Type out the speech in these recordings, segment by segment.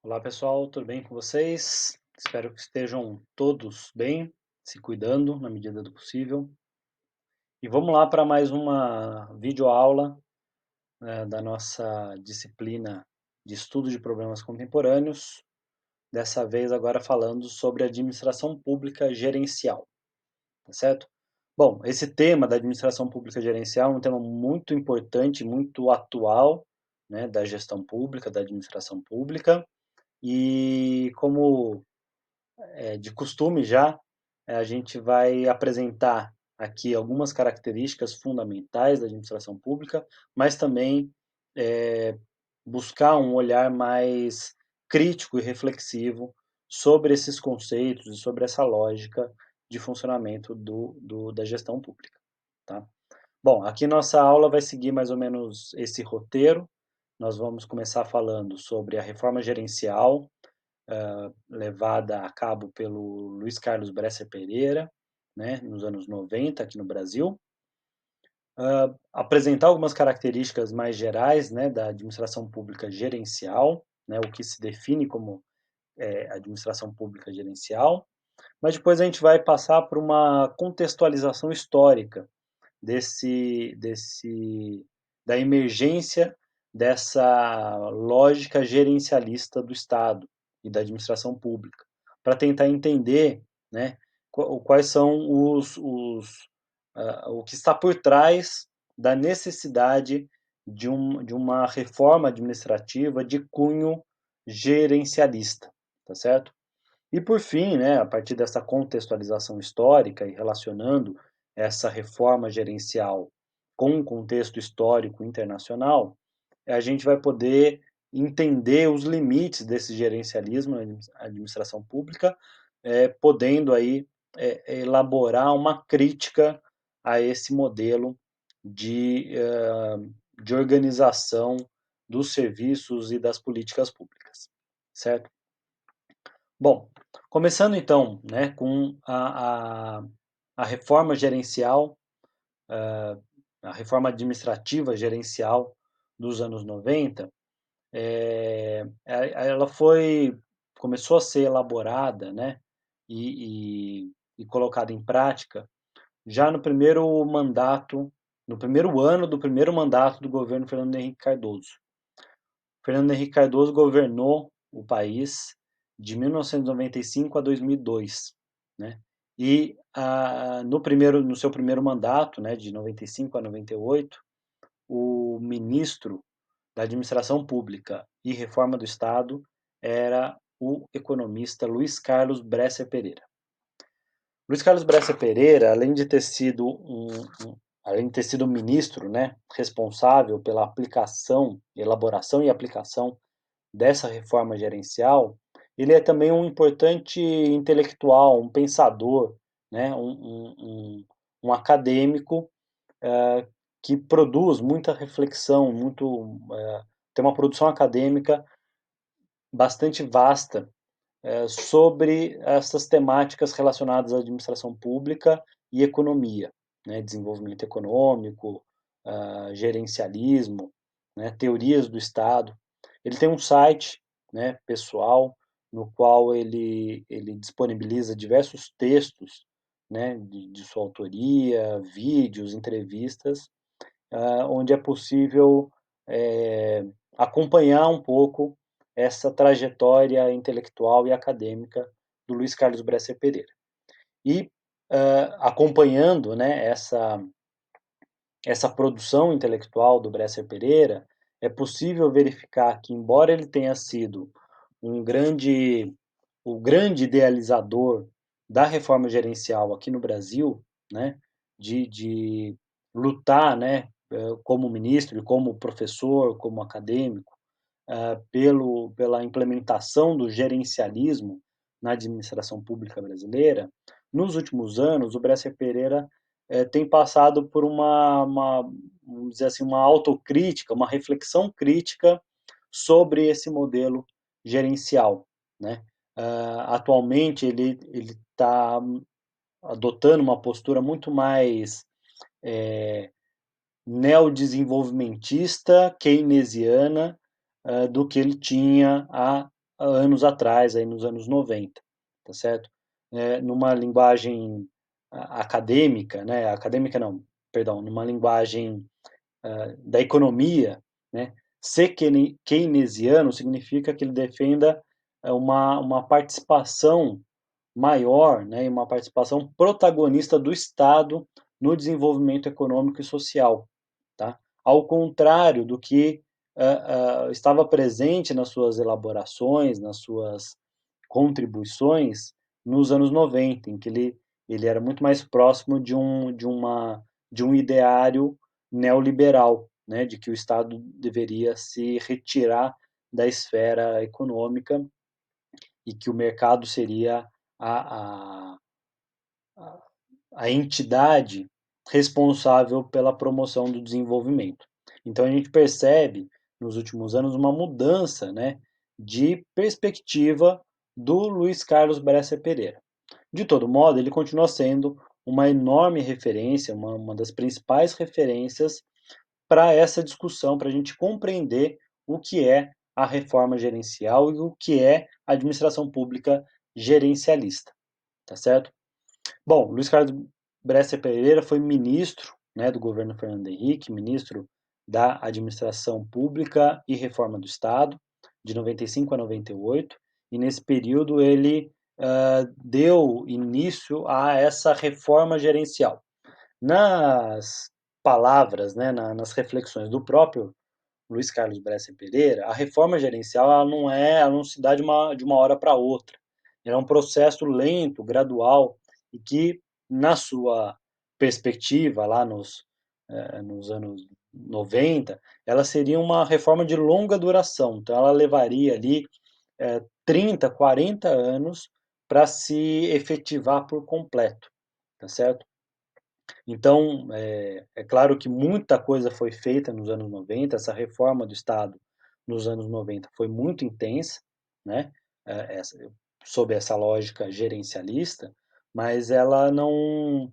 Olá pessoal, tudo bem com vocês? Espero que estejam todos bem, se cuidando na medida do possível. E vamos lá para mais uma videoaula, da nossa disciplina de estudo de problemas contemporâneos, dessa vez agora falando sobre administração pública gerencial, tá certo? Bom, esse tema da administração pública gerencial é um tema muito importante, muito atual, né, da gestão pública, da administração pública, e como de costume já, a gente vai apresentar aqui algumas características fundamentais da administração pública, mas também é, buscar um olhar mais crítico e reflexivo sobre esses conceitos e sobre essa lógica de funcionamento da gestão pública. Tá? Bom, aqui nossa aula vai seguir mais ou menos esse roteiro. Nós vamos começar falando sobre a reforma gerencial, levada a cabo pelo Luiz Carlos Bresser Pereira, né, nos anos 90 aqui no Brasil. Apresentar algumas características mais gerais, né, da administração pública gerencial, né, o que se define como administração pública gerencial, mas depois a gente vai passar por uma contextualização histórica da emergência dessa lógica gerencialista do Estado e da administração pública, para tentar entender, né, quais são o que está por trás da necessidade de uma reforma administrativa de cunho gerencialista, tá certo? E por fim, né, a partir dessa contextualização histórica e relacionando essa reforma gerencial com um contexto histórico internacional, a gente vai poder entender os limites desse gerencialismo na administração pública, podendo aí elaborar uma crítica a esse modelo de organização dos serviços e das políticas públicas, certo? Bom, começando então, né, com a reforma gerencial, a reforma administrativa gerencial dos anos 90, ela começou a ser elaborada, né, e colocada em prática já no primeiro mandato, no primeiro ano do primeiro mandato do governo Fernando Henrique Cardoso. Fernando Henrique Cardoso governou o país de 1995 a 2002, né? E no seu primeiro mandato, né, de 95 a 98, o ministro da Administração Pública e Reforma do Estado era o economista Luiz Carlos Bresser Pereira. Luiz Carlos Bresser Pereira, além de ter sido um ministro, né, responsável pela elaboração e aplicação dessa reforma gerencial, ele é também um importante intelectual, um pensador, né, um acadêmico que produz muita reflexão, tem uma produção acadêmica bastante vasta sobre essas temáticas relacionadas à administração pública e economia, né, desenvolvimento econômico, gerencialismo, né, teorias do Estado. Ele tem um site, né, pessoal, no qual ele disponibiliza diversos textos, né, de sua autoria, vídeos, entrevistas, onde é possível é, acompanhar um pouco essa trajetória intelectual e acadêmica do Luiz Carlos Bresser Pereira. E acompanhando, né, essa produção intelectual do Bresser Pereira, é possível verificar que, embora ele tenha sido o grande idealizador da reforma gerencial aqui no Brasil, né, de lutar, né, como ministro, como professor, como acadêmico, pela implementação do gerencialismo na administração pública brasileira, nos últimos anos o Bresser Pereira tem passado por vamos dizer assim, uma autocrítica, uma reflexão crítica sobre esse modelo gerencial, né? Atualmente ele está adotando uma postura muito mais neodesenvolvimentista, keynesiana, do que ele tinha há anos atrás, aí nos anos 90, tá certo? Numa linguagem acadêmica, né? Acadêmica não, perdão, numa linguagem da economia, né? Ser keynesiano significa que ele defenda uma participação maior, né, e uma participação protagonista do Estado no desenvolvimento econômico e social, tá? Ao contrário do que estava presente nas suas elaborações, nas suas contribuições nos anos 90, em que ele era muito mais próximo de um ideário neoliberal, né, de que o Estado deveria se retirar da esfera econômica e que o mercado seria a, a, a entidade responsável pela promoção do desenvolvimento. Então a gente percebe nos últimos anos uma mudança, né, de perspectiva do Luiz Carlos Bresser Pereira. De todo modo, ele continua sendo uma enorme referência, uma das principais referências para essa discussão, para a gente compreender o que é a reforma gerencial e o que é a administração pública gerencialista, tá certo? Bom, Luiz Carlos Bresser Pereira foi ministro, né, do governo Fernando Henrique, ministro da Administração Pública e Reforma do Estado, de 95 a 98, e nesse período ele deu início a essa reforma gerencial. Nas palavras, né, nas reflexões do próprio Luiz Carlos Bresser Pereira, a reforma gerencial ela não se dá de uma hora para outra. Ela é um processo lento, gradual, e que, na sua perspectiva, lá nos anos 90, ela seria uma reforma de longa duração. Então, ela levaria ali 30, 40 anos para se efetivar por completo, tá certo? Então, é claro que muita coisa foi feita nos anos 90, essa reforma do Estado nos anos 90 foi muito intensa, né, essa, sob essa lógica gerencialista, mas ela não,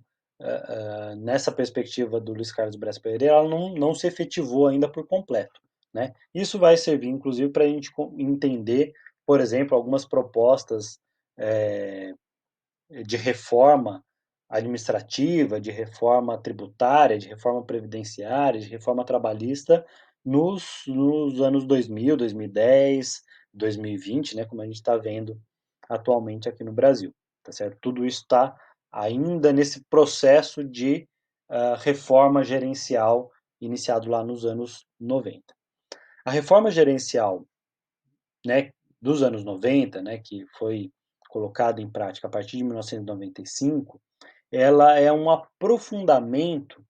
nessa perspectiva do Luiz Carlos Braz Pereira, ela não se efetivou ainda por completo. Né? Isso vai servir, inclusive, para a gente entender, por exemplo, algumas propostas de reforma administrativa, de reforma tributária, de reforma previdenciária, de reforma trabalhista nos anos 2000, 2010, 2020, né, como a gente está vendo atualmente aqui no Brasil. Tá certo? Tudo isso está ainda nesse processo de reforma gerencial iniciado lá nos anos 90. A reforma gerencial, né, dos anos 90, né, que foi colocada em prática a partir de 1995, ela é um aprofundamento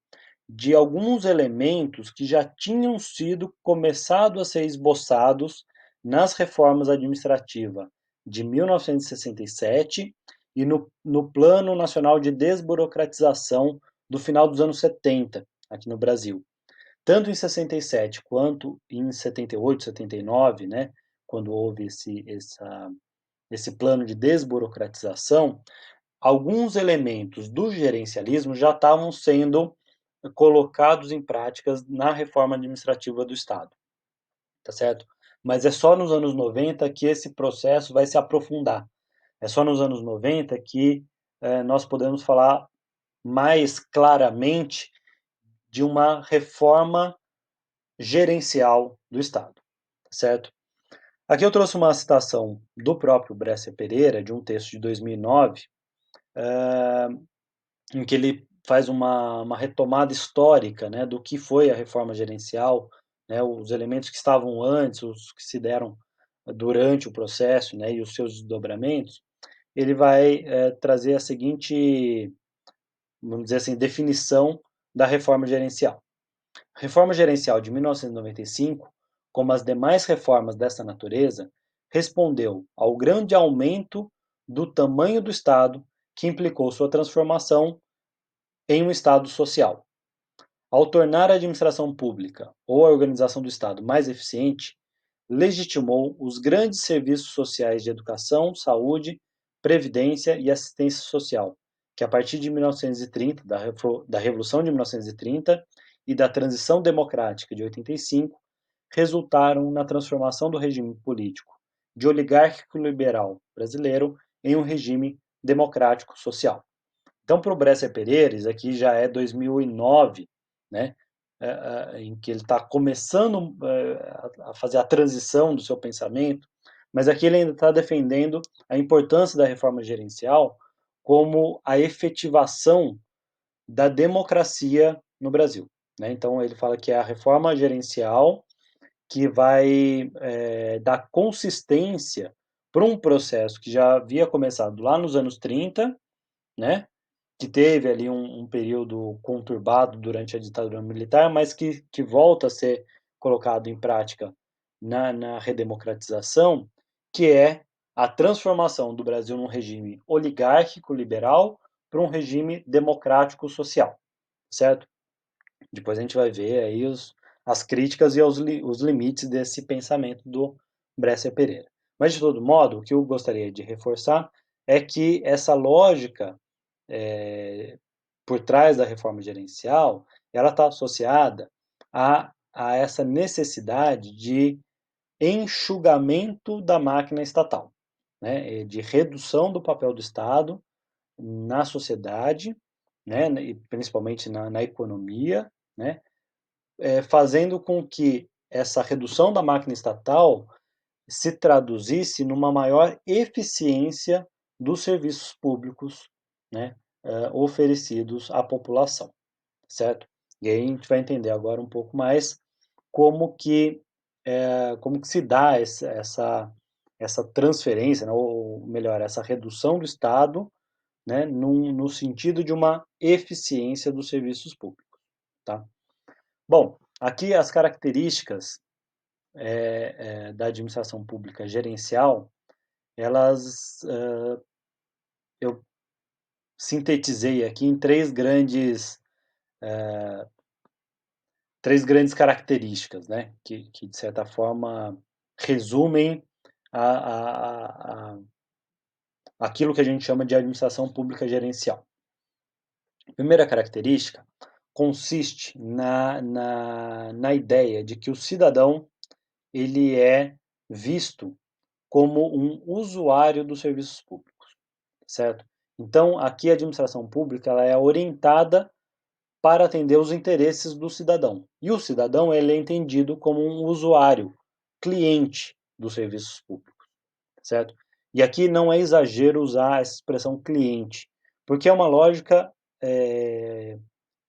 de alguns elementos que já tinham sido começados a ser esboçados nas reformas administrativas de 1967 e no Plano Nacional de Desburocratização do final dos anos 70, aqui no Brasil. Tanto em 67 quanto em 78, 79, né, quando houve esse plano de desburocratização, alguns elementos do gerencialismo já estavam sendo colocados em práticas na reforma administrativa do Estado, tá certo? Mas é só nos anos 90 que esse processo vai se aprofundar. É só nos anos 90 que nós podemos falar mais claramente de uma reforma gerencial do Estado, tá certo? Aqui eu trouxe uma citação do próprio Bresser Pereira, de um texto de 2009, em que ele faz uma retomada histórica, né, do que foi a reforma gerencial, né, os elementos que estavam antes, os que se deram durante o processo, né, e os seus desdobramentos. Ele vai trazer a seguinte, vamos dizer assim, definição da reforma gerencial. A reforma gerencial de 1995, como as demais reformas dessa natureza, respondeu ao grande aumento do tamanho do Estado que implicou sua transformação em um Estado social. Ao tornar a administração pública ou a organização do Estado mais eficiente, legitimou os grandes serviços sociais de educação, saúde, previdência e assistência social, que a partir de 1930, da Revolução de 1930 e da transição democrática de 85, resultaram na transformação do regime político de oligárquico liberal brasileiro em um regime democrático social. Então, para o Bresser Pereira, isso aqui já é 2009, né, em que ele está começando a fazer a transição do seu pensamento, mas aqui ele ainda está defendendo a importância da reforma gerencial como a efetivação da democracia no Brasil. Né? Então, ele fala que é a reforma gerencial que vai dar consistência para um processo que já havia começado lá nos anos 30, né? Que teve ali um período conturbado durante a ditadura militar, mas que volta a ser colocado em prática na redemocratização, que é a transformação do Brasil num regime oligárquico liberal para um regime democrático social, certo? Depois a gente vai ver aí as críticas e os limites desse pensamento do Bresser Pereira. Mas, de todo modo, o que eu gostaria de reforçar é que essa lógica por trás da reforma gerencial, ela está associada a essa necessidade de enxugamento da máquina estatal, né, de redução do papel do Estado na sociedade, né, e principalmente na economia, né, fazendo com que essa redução da máquina estatal se traduzisse numa maior eficiência dos serviços públicos, né, oferecidos à população, certo? E aí a gente vai entender agora um pouco mais como que, como que se dá essa transferência, né, ou melhor, essa redução do Estado, né, no sentido de uma eficiência dos serviços públicos. Tá? Bom, aqui as características da administração pública gerencial, elas eu sintetizei aqui em três grandes características, né, que de certa forma resumem a, a, a, aquilo que a gente chama de administração pública gerencial. A primeira característica consiste na ideia de que o cidadão ele é visto como um usuário dos serviços públicos, certo? Então, aqui a administração pública ela é orientada para atender os interesses do cidadão. E o cidadão ele é entendido como um usuário, cliente dos serviços públicos, certo? E aqui não é exagero usar essa expressão cliente, porque é uma lógica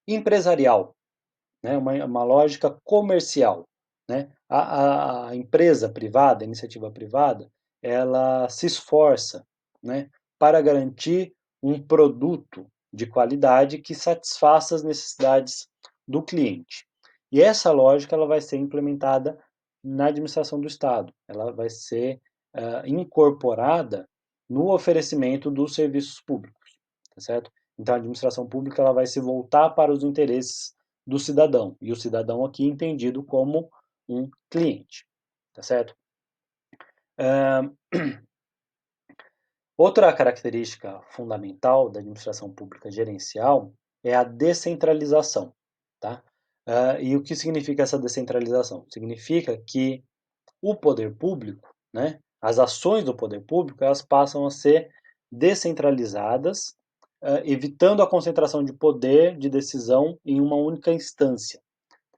empresarial, né? Uma lógica comercial. Né? A empresa privada, a iniciativa privada, ela se esforça, né, para garantir um produto de qualidade que satisfaça as necessidades do cliente. E essa lógica ela vai ser implementada na administração do Estado. Ela vai ser incorporada no oferecimento dos serviços públicos, tá certo? Então a administração pública ela vai se voltar para os interesses do cidadão, e o cidadão aqui entendido como um cliente, tá certo? Outra característica fundamental da administração pública gerencial é a descentralização, tá? E o que significa essa descentralização? Significa que o poder público, né, as ações do poder público, elas passam a ser descentralizadas, evitando a concentração de poder de decisão em uma única instância,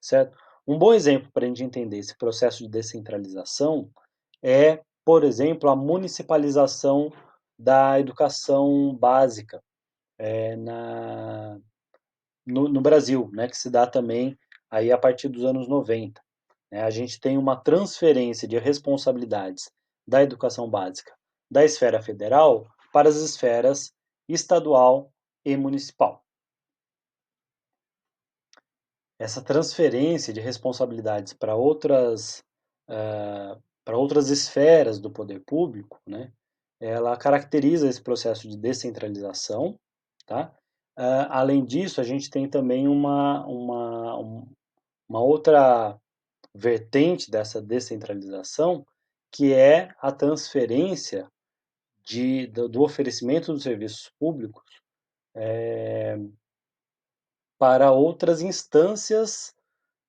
certo? Um bom exemplo para a gente entender esse processo de descentralização é, por exemplo, a municipalização da educação básica no Brasil, né, que se dá também aí a partir dos anos 90. Né? A gente tem uma transferência de responsabilidades da educação básica da esfera federal para as esferas estadual e municipal. Essa transferência de responsabilidades para outras esferas do poder público, né, ela caracteriza esse processo de descentralização. Tá? Além disso, a gente tem também uma outra vertente dessa descentralização, que é a transferência do oferecimento dos serviços públicos para outras instâncias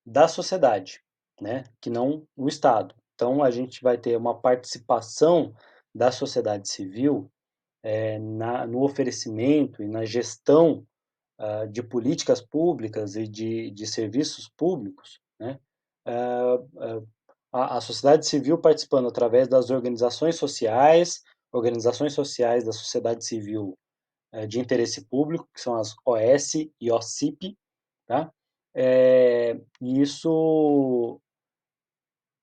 da sociedade, né, que não o Estado. Então, a gente vai ter uma participação da sociedade civil no oferecimento e na gestão de políticas públicas e de serviços públicos, né? Ah, a sociedade civil participando através das organizações sociais da sociedade civil de interesse público, que são as OS e OCIP, tá?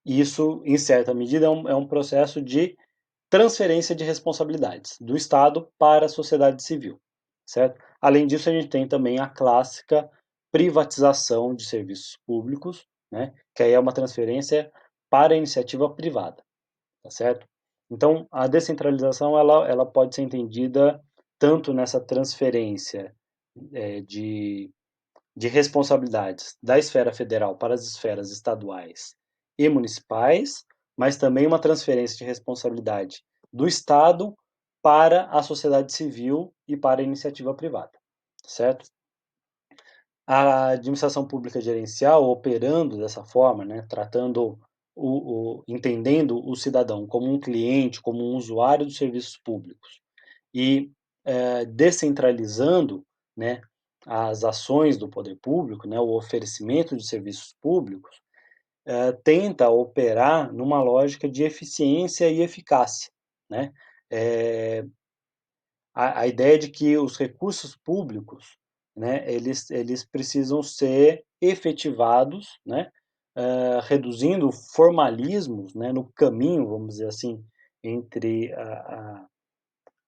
Isso, em certa medida, é um processo de transferência de responsabilidades do Estado para a sociedade civil, certo? Além disso, a gente tem também a clássica privatização de serviços públicos, né? Que aí é uma transferência para a iniciativa privada, tá certo? Então, a descentralização ela pode ser entendida tanto nessa transferência de responsabilidades da esfera federal para as esferas estaduais e municipais, mas também uma transferência de responsabilidade do Estado para a sociedade civil e para a iniciativa privada, certo? A administração pública gerencial, operando dessa forma, né, tratando entendendo o cidadão como um cliente, como um usuário dos serviços públicos e descentralizando, né, as ações do poder público, né, o oferecimento de serviços públicos, tenta operar numa lógica de eficiência e eficácia, né? É, a ideia de que os recursos públicos, né, eles precisam ser efetivados, né, reduzindo formalismos, né, no caminho, vamos dizer assim, entre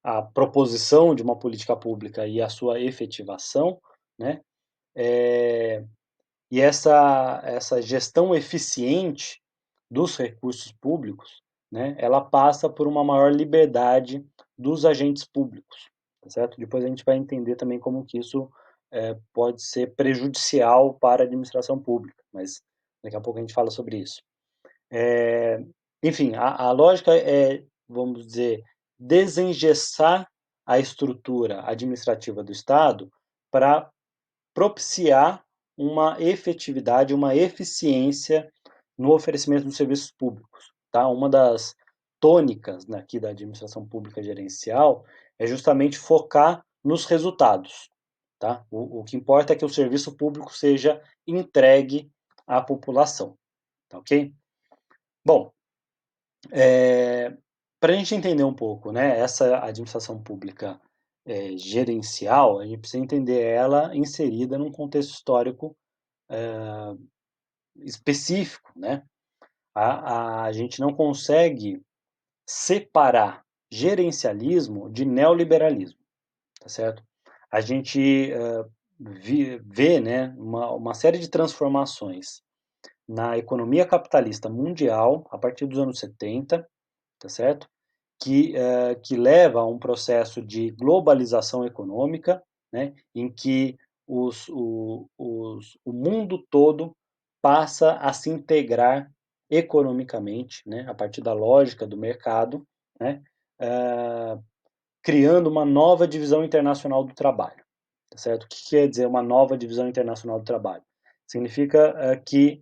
a proposição de uma política pública e a sua efetivação, né, é, e essa gestão eficiente dos recursos públicos, né, ela passa por uma maior liberdade dos agentes públicos, tá certo? Depois a gente vai entender também como que isso pode ser prejudicial para a administração pública, mas daqui a pouco a gente fala sobre isso. É, enfim, a lógica é, vamos dizer, desengessar a estrutura administrativa do Estado para propiciar uma efetividade, uma eficiência no oferecimento dos serviços públicos. Tá? Uma das tônicas, né, aqui da administração pública gerencial é justamente focar nos resultados. Tá? O que importa é que o serviço público seja entregue à população. Tá, ok? Bom, para a gente entender um pouco, né, essa administração pública gerencial, a gente precisa entender ela inserida num contexto histórico específico, né? A gente não consegue separar gerencialismo de neoliberalismo, tá certo? A gente vê, né, uma série de transformações na economia capitalista mundial a partir dos anos 70, tá certo? Que leva a um processo de globalização econômica, né, em que o mundo todo passa a se integrar economicamente, né, a partir da lógica do mercado, né, uh, criando uma nova divisão internacional do trabalho. Tá certo? O que quer dizer uma nova divisão internacional do trabalho? Significa que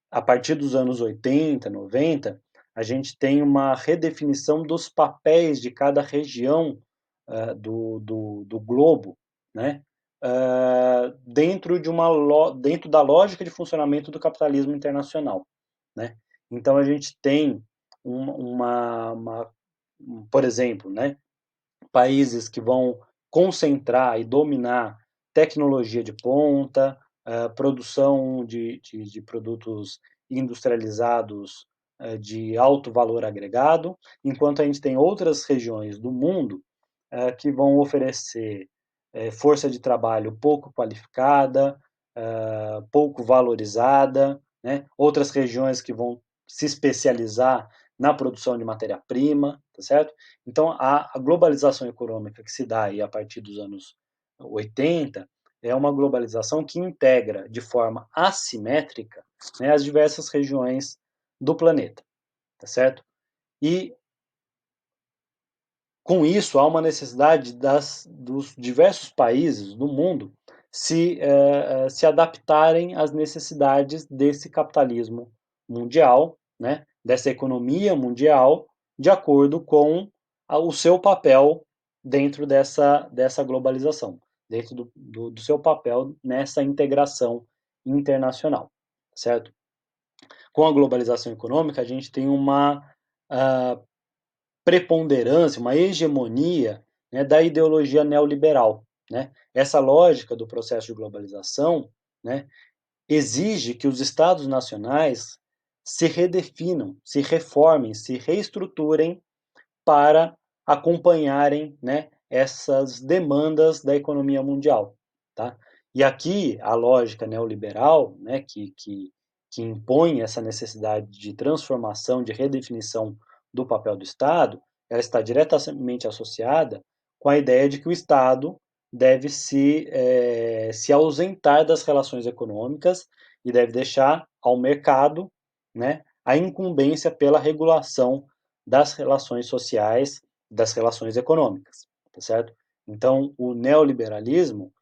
a partir dos anos 80, 90, a gente tem uma redefinição dos papéis de cada região do globo, né? Dentro da lógica de funcionamento do capitalismo internacional, né? Então a gente tem por exemplo, né, países que vão concentrar e dominar tecnologia de ponta, produção de produtos industrializados de alto valor agregado, enquanto a gente tem outras regiões do mundo que vão oferecer força de trabalho pouco qualificada, pouco valorizada, né? Outras regiões que vão se especializar na produção de matéria-prima, tá certo? Então, a globalização econômica que se dá aí a partir dos anos 80 é uma globalização que integra de forma assimétrica, né, as diversas regiões do planeta, tá certo? E com isso há uma necessidade dos diversos países do mundo se adaptarem às necessidades desse capitalismo mundial, né, dessa economia mundial de acordo com o seu papel dentro dessa globalização, dentro do seu papel nessa integração internacional, certo? Com a globalização econômica, a gente tem uma preponderância, uma hegemonia, né, da ideologia neoliberal. Né? Essa lógica do processo de globalização, né, exige que os estados nacionais se redefinam, se reformem, se reestruturem para acompanharem, né, essas demandas da economia mundial. Tá? E aqui a lógica neoliberal, né, que impõe essa necessidade de transformação, de redefinição do papel do Estado, ela está diretamente associada com a ideia de que o Estado deve se ausentar das relações econômicas e deve deixar ao mercado, né, a incumbência pela regulação das relações sociais, das relações econômicas, tá certo? Então, o neoliberalismo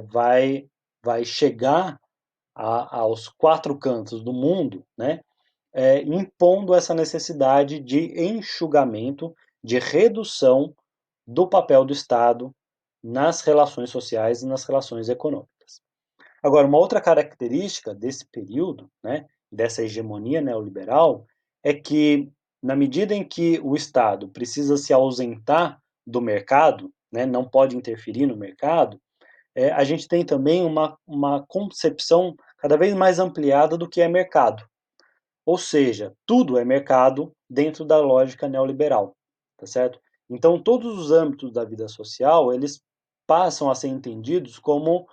vai chegar aos quatro cantos do mundo, né, impondo essa necessidade de enxugamento, de redução do papel do Estado nas relações sociais e nas relações econômicas. Agora, uma outra característica desse período, né, dessa hegemonia neoliberal, é que, na medida em que o Estado precisa se ausentar do mercado, né, não pode interferir no mercado, a gente tem também uma concepção cada vez mais ampliada do que é mercado. Ou seja, tudo é mercado dentro da lógica neoliberal, tá certo? Então, todos os âmbitos da vida social, eles passam a ser entendidos como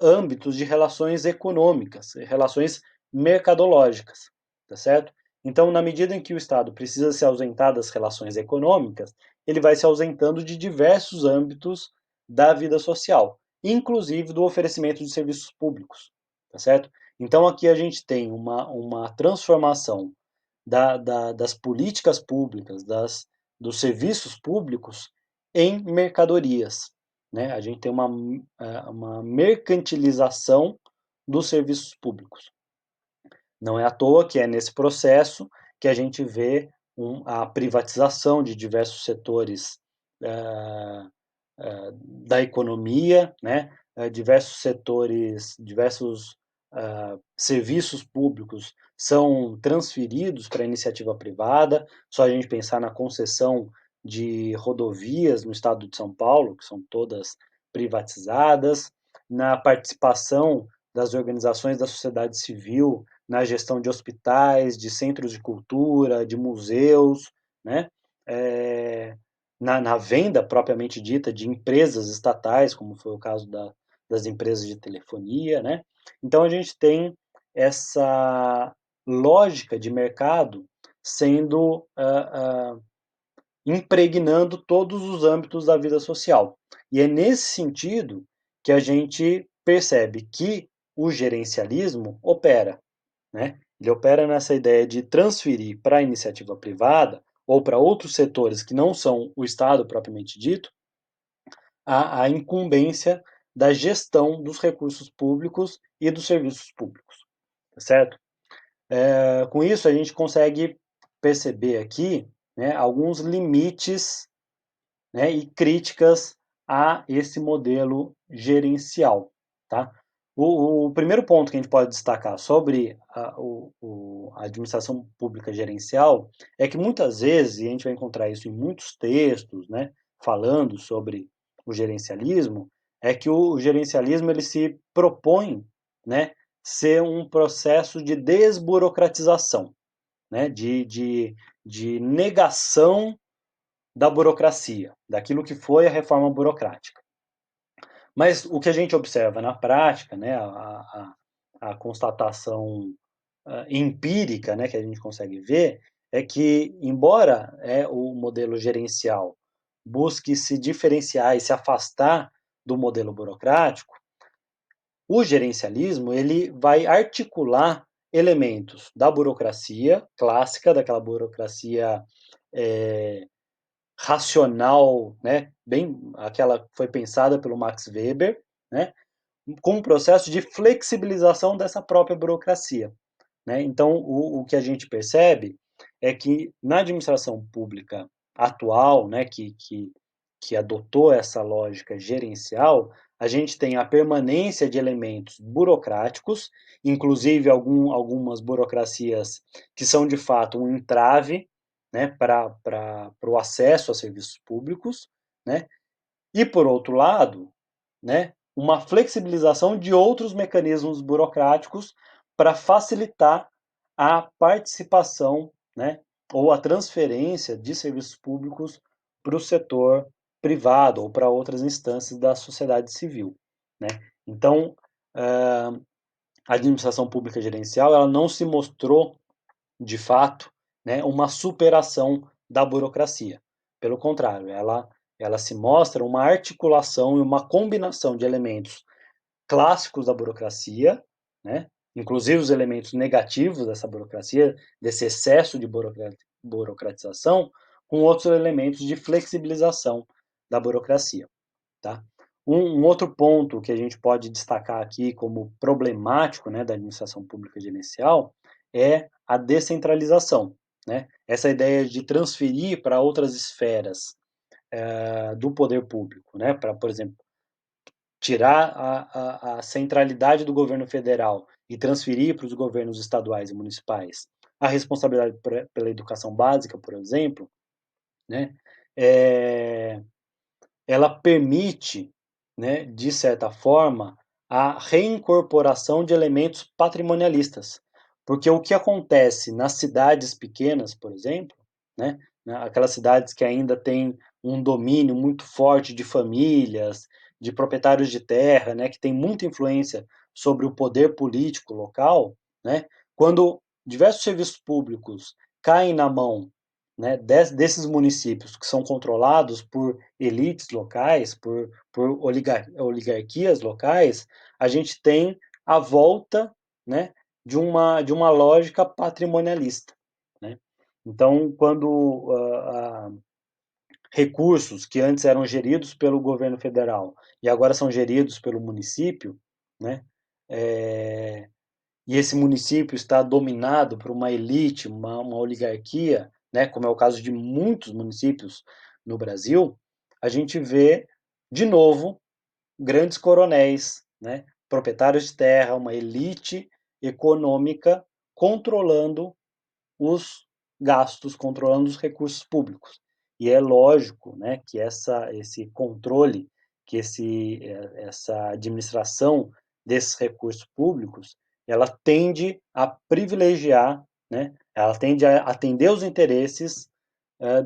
âmbitos de relações econômicas, relações mercadológicas, tá certo? Então, na medida em que o Estado precisa se ausentar das relações econômicas, ele vai se ausentando de diversos âmbitos da vida social, inclusive do oferecimento de serviços públicos, tá certo? Então, aqui a gente tem uma transformação das políticas públicas, dos serviços públicos em mercadorias. Né? A gente tem uma mercantilização dos serviços públicos. Não é à toa que é nesse processo que a gente vê a privatização de diversos setores da economia, né? Diversos setores, diversos serviços públicos são transferidos para a iniciativa privada. Só a gente pensar na concessão de rodovias no estado de São Paulo, que são todas privatizadas, na participação das organizações da sociedade civil na gestão de hospitais, de centros de cultura, de museus, né? Na venda propriamente dita de empresas estatais, como foi o caso das empresas de telefonia, né? Então a gente tem essa lógica de mercado sendo impregnando todos os âmbitos da vida social. E é nesse sentido que a gente percebe que o gerencialismo opera, né? Ele opera nessa ideia de transferir para a iniciativa privada ou para outros setores que não são o Estado propriamente dito, a incumbência da gestão dos recursos públicos e dos serviços públicos, tá certo? Com isso, a gente consegue perceber aqui, né, alguns limites, né, e críticas a esse modelo gerencial. Tá? O primeiro ponto que a gente pode destacar sobre a administração pública gerencial é que muitas vezes, e a gente vai encontrar isso em muitos textos, né, falando sobre o gerencialismo, é que o gerencialismo ele se propõe, né, ser um processo de desburocratização, né, de negação da burocracia, daquilo que foi a reforma burocrática. Mas o que a gente observa na prática, né, a constatação empírica, né, que a gente consegue ver, é que, embora o modelo gerencial busque se diferenciar e se afastar do modelo burocrático, o gerencialismo ele vai articular elementos da burocracia clássica, daquela burocracia é, racional, né, bem aquela que foi pensada pelo Max Weber, né, com um processo de flexibilização dessa própria burocracia. Né? Então, o que a gente percebe é que na administração pública atual, né, que adotou essa lógica gerencial, a gente tem a permanência de elementos burocráticos, inclusive algumas burocracias que são de fato um entrave, né, para o acesso a serviços públicos, né? E por outro lado, né, uma flexibilização de outros mecanismos burocráticos para facilitar a participação, né, ou a transferência de serviços públicos para o setor privado ou para outras instâncias da sociedade civil, né? Então, a administração pública gerencial ela não se mostrou de fato, né, uma superação da burocracia. Pelo contrário, ela se mostra uma articulação e uma combinação de elementos clássicos da burocracia, né, inclusive os elementos negativos dessa burocracia, desse excesso de burocratização, com outros elementos de flexibilização da burocracia. Tá? Um outro ponto que a gente pode destacar aqui como problemático, né, da administração pública gerencial é a descentralização. Né? Essa ideia de transferir para outras esferas do poder público, né? Para, por exemplo, tirar a centralidade do governo federal e transferir para os governos estaduais e municipais a responsabilidade pela educação básica, por exemplo, né? É, ela permite, né, de certa forma, a reincorporação de elementos patrimonialistas. Porque o que acontece nas cidades pequenas, por exemplo, né, aquelas cidades que ainda têm um domínio muito forte de famílias, de proprietários de terra, né, que tem muita influência sobre o poder político local, né, quando diversos serviços públicos caem na mão, né, desses municípios que são controlados por elites locais, por oligarquias locais, a gente tem a volta, né, de uma lógica patrimonialista. Né? Então, quando recursos que antes eram geridos pelo governo federal e agora são geridos pelo município, né, e esse município está dominado por uma elite, uma oligarquia, né, como é o caso de muitos municípios no Brasil, a gente vê, de novo, grandes coronéis, né, proprietários de terra, uma elite econômica controlando os gastos, controlando os recursos públicos. E é lógico, né, que esse controle, que essa administração desses recursos públicos, ela tende a privilegiar, né, ela tende a atender os interesses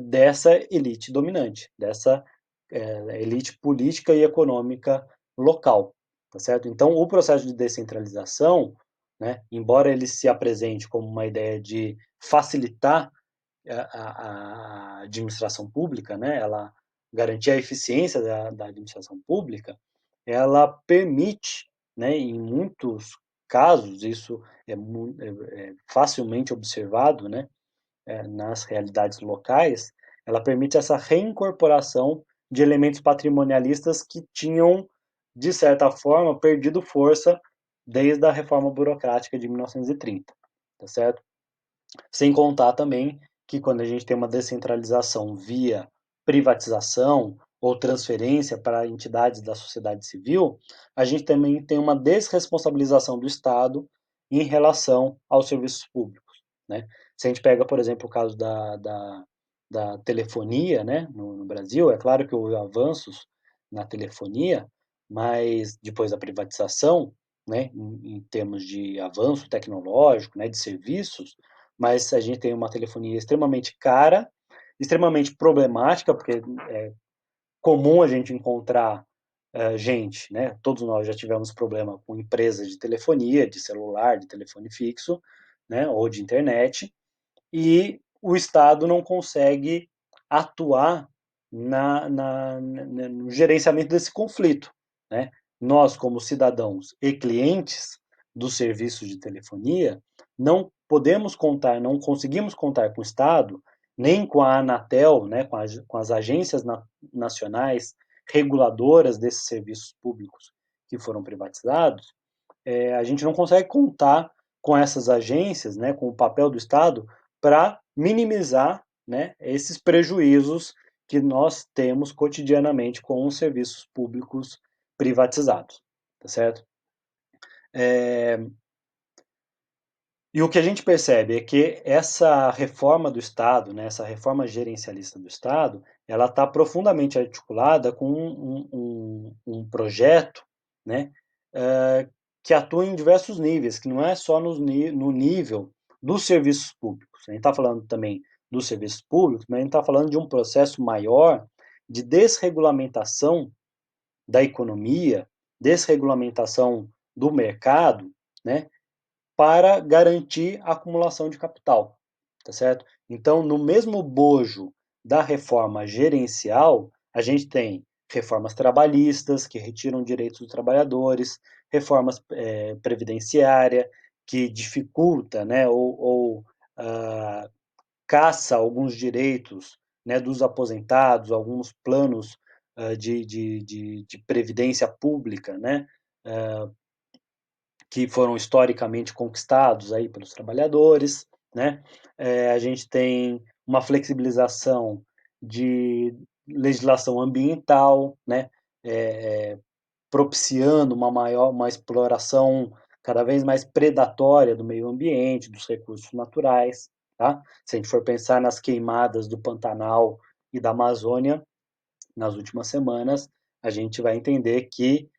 dessa elite dominante, dessa elite política e econômica local, tá certo? Então, o processo de descentralização, né, embora ele se apresente como uma ideia de facilitar a administração pública, né, ela garantir a eficiência da administração pública, ela permite, né, em muitos casos, isso é facilmente observado, né, nas realidades locais, ela permite essa reincorporação de elementos patrimonialistas que tinham, de certa forma, perdido força desde a reforma burocrática de 1930, tá certo? Sem contar também que quando a gente tem uma descentralização via privatização ou transferência para entidades da sociedade civil, a gente também tem uma desresponsabilização do Estado em relação aos serviços públicos. Né? Se a gente pega, por exemplo, o caso da telefonia, né, no Brasil, é claro que houve avanços na telefonia, mas depois da privatização, né, em termos de avanço tecnológico, né, de serviços, mas a gente tem uma telefonia extremamente cara, extremamente problemática, porque é comum a gente encontrar gente, né? Todos nós já tivemos problema com empresas de telefonia, de celular, de telefone fixo, né? Ou de internet, e o Estado não consegue atuar no gerenciamento desse conflito. Né? Nós, como cidadãos e clientes dos serviços de telefonia, não podemos contar, não conseguimos contar com o Estado, nem com a Anatel, né, com as agências nacionais reguladoras desses serviços públicos que foram privatizados, a gente não consegue contar com essas agências, né, com o papel do Estado, para minimizar, né, esses prejuízos que nós temos cotidianamente com os serviços públicos privatizados, tá certo? E o que a gente percebe é que essa reforma do Estado, né, essa reforma gerencialista do Estado, ela está profundamente articulada com um projeto, né, que atua em diversos níveis, que não é só no nível dos serviços públicos. A gente está falando também dos serviços públicos, mas a gente está falando de um processo maior de desregulamentação da economia, desregulamentação do mercado, né, para garantir a acumulação de capital, tá certo? Então, no mesmo bojo da reforma gerencial, a gente tem reformas trabalhistas, que retiram direitos dos trabalhadores, reformas previdenciária, que dificulta, né, ou caça alguns direitos, né, dos aposentados, alguns planos de previdência pública, né, que foram historicamente conquistados aí pelos trabalhadores, né? A gente tem uma flexibilização de legislação ambiental, né? Propiciando uma exploração cada vez mais predatória do meio ambiente, dos recursos naturais, tá? Se a gente for pensar nas queimadas do Pantanal e da Amazônia nas últimas semanas, a gente vai entender que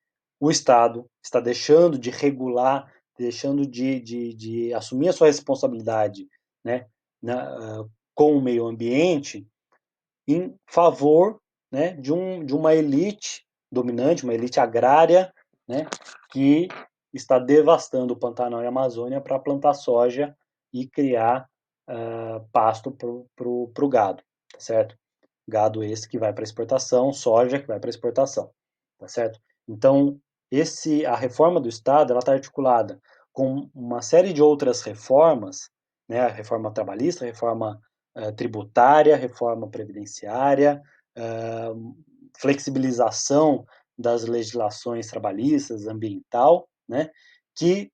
o Estado está deixando de regular, deixando de assumir a sua responsabilidade, né, com o meio ambiente em favor, né, de uma elite dominante, uma elite agrária, né, que está devastando o Pantanal e a Amazônia para plantar soja e criar pasto para o gado, tá certo? Gado esse que vai para exportação, soja que vai para exportação, tá certo? Então, a reforma do Estado, ela está articulada com uma série de outras reformas, né? A reforma trabalhista, a reforma tributária, reforma previdenciária, flexibilização das legislações trabalhistas, ambiental, né? Que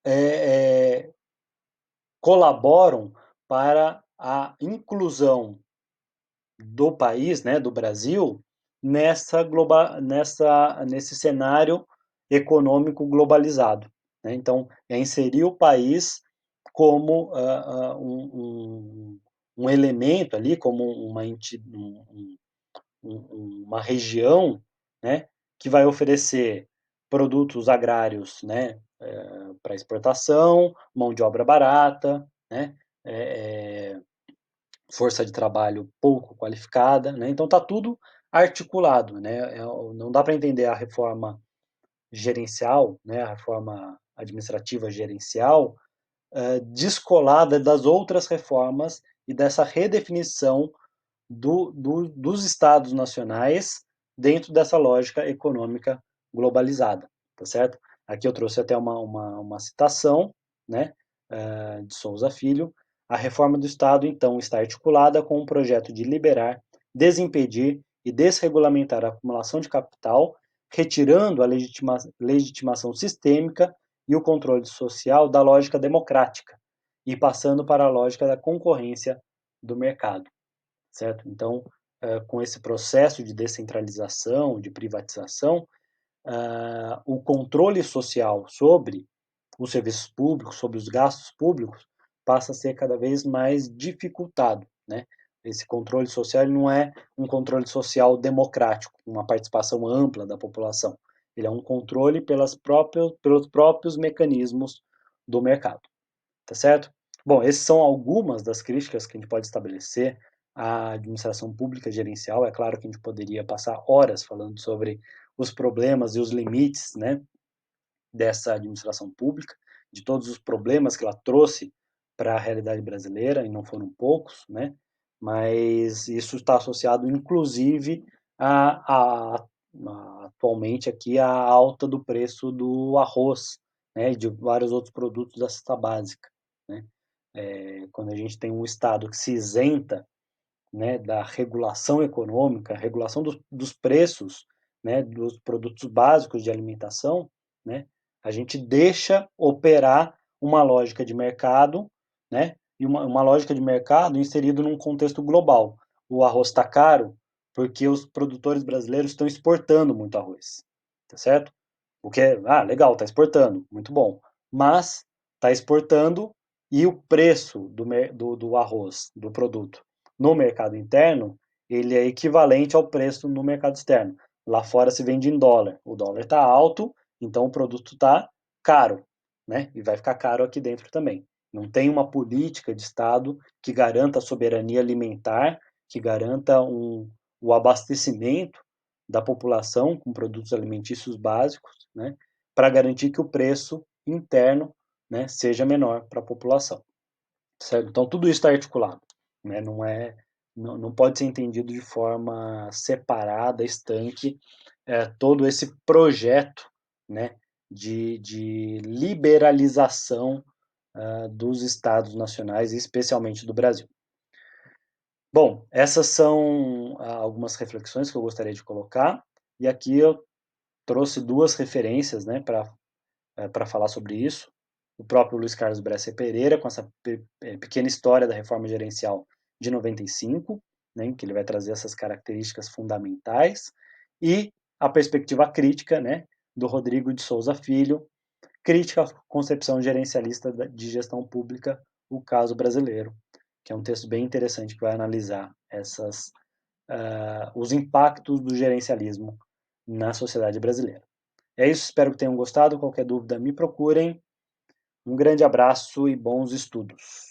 é, é, colaboram para a inclusão do país, né, do Brasil, nesse cenário econômico globalizado, né? Então, é inserir o país como um elemento ali, como uma região, né, que vai oferecer produtos agrários, né, para exportação, mão de obra barata, né, é, força de trabalho pouco qualificada, né? Então está tudo articulado, né? Não dá para entender a reforma gerencial, né? A reforma administrativa gerencial descolada das outras reformas e dessa redefinição dos estados nacionais dentro dessa lógica econômica globalizada, tá certo? Aqui eu trouxe até uma citação, né, de Souza Filho. A reforma do Estado, então, está articulada com um projeto de liberar, desimpedir e desregulamentar a acumulação de capital, retirando a legitimação sistêmica e o controle social da lógica democrática e passando para a lógica da concorrência do mercado, certo? Então, com esse processo de descentralização, de privatização, o controle social sobre os serviços públicos, sobre os gastos públicos, passa a ser cada vez mais dificultado, né? Esse controle social não é um controle social democrático, uma participação ampla da população. Ele é um controle pelos próprios mecanismos do mercado, tá certo? Bom, essas são algumas das críticas que a gente pode estabelecer à administração pública gerencial. É claro que a gente poderia passar horas falando sobre os problemas e os limites, né, dessa administração pública, de todos os problemas que ela trouxe para a realidade brasileira, e não foram poucos, né? Mas isso está associado, inclusive, atualmente aqui a alta do preço do arroz, né, e de vários outros produtos da cesta básica, né? Quando a gente tem um Estado que se isenta, né, da regulação econômica, regulação dos preços, né, dos produtos básicos de alimentação, né, a gente deixa operar uma lógica de mercado, né, e uma lógica de mercado inserido num contexto global. O arroz está caro porque os produtores brasileiros estão exportando muito arroz, tá certo? O que é, legal, está exportando, muito bom. Mas está exportando e o preço do arroz, do produto, no mercado interno, ele é equivalente ao preço no mercado externo. Lá fora se vende em dólar. O dólar está alto, então o produto está caro, né? E vai ficar caro aqui dentro também. Não tem uma política de Estado que garanta a soberania alimentar, que garanta o abastecimento da população com produtos alimentícios básicos, né? Para garantir que o preço interno, né, seja menor para a população. Certo? Então tudo isso está articulado, né? Não pode ser entendido de forma separada, estanque, todo esse projeto, né, de liberalização dos estados nacionais, especialmente do Brasil. Bom, essas são algumas reflexões que eu gostaria de colocar, e aqui eu trouxe duas referências, né, para falar sobre isso. O próprio Luiz Carlos Bresser Pereira, com essa pequena história da reforma gerencial de 95, né, em que ele vai trazer essas características fundamentais, e a perspectiva crítica, né, do Rodrigo de Souza Filho, crítica à concepção gerencialista de gestão pública, o caso brasileiro, que é um texto bem interessante que vai analisar os impactos do gerencialismo na sociedade brasileira. É isso, espero que tenham gostado. Qualquer dúvida, me procurem. Um grande abraço e bons estudos.